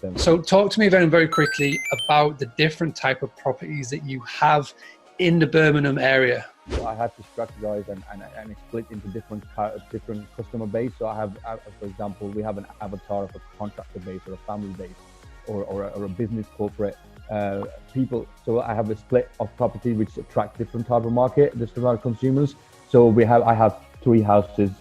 them. So talk to me very, very quickly about the different type of properties that you have in the Birmingham area. So I had to strategize and split into different customer base. So I have, for example, we have an avatar of a contractor base or a family base or a business corporate people. So I have a split of property which attract different type of market, different type of consumers. So I have 3 houses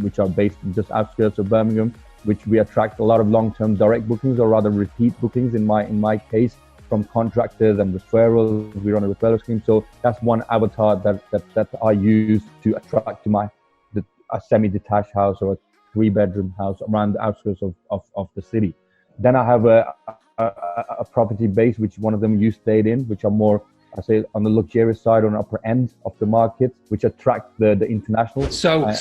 which are based in just outskirts of Birmingham, which we attract a lot of long-term direct bookings, or rather repeat bookings in my case, from contractors and referrals. We run a referral scheme. So that's one avatar that I use to attract to a semi-detached house or a 3-bedroom house around the outskirts of the city. Then I have a property base, which one of them you stayed in, which are more, I say, on the luxurious side, on the upper end of the market, which attract the international. So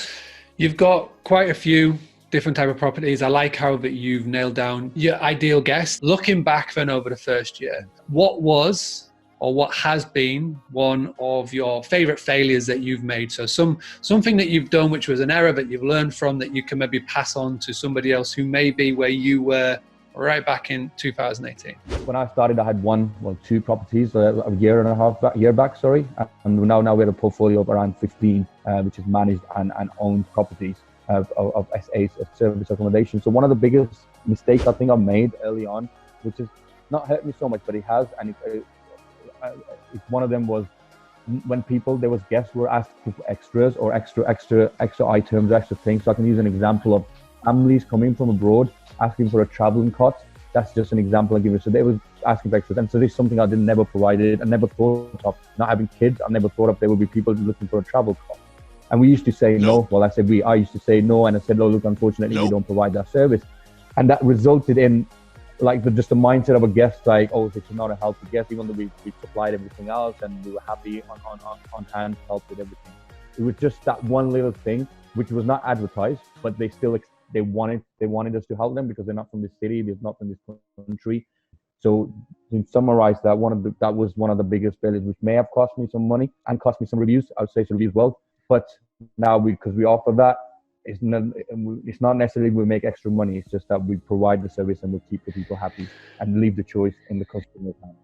you've got quite a few different type of properties. I like how that you've nailed down your ideal guest. Looking back then over the first year, what was or what has been one of your favorite failures that you've made? So something that you've done which was an error that you've learned from, that you can maybe pass on to somebody else who may be where you were right back in 2018. When I started, I had 2 properties a year back, and now we have a portfolio of around 15, which is managed and owned properties of SA's service accommodation. So one of the biggest mistakes I think I made early on, which has not hurt me so much, but it has, and one of them was when there was guests who were asking for extras or extra items, extra things. So I can use an example of families coming from abroad asking for a traveling cot. That's just an example I give you. So they were asking for extras, and so this is something I never provided. I never thought of. Not having kids, I never thought of there would be people looking for a travel cot. And we used to say no. Well, I used to say no, and I said, "Oh, look, unfortunately, we don't provide that service," and that resulted in just the mindset of a guest, like, "Oh, this is not a healthy guest," even though we supplied everything else and we were happy on hand to help with everything. It was just that one little thing which was not advertised, but they wanted us to help them because they're not from this city, they're not from this country. So to summarize that, that was one of the biggest failures, which may have cost me some money and cost me some reviews. I would say some reviews well. But now because we offer that, it's not necessarily we make extra money. It's just that we provide the service and we keep the people happy and leave the choice in the customer's hand.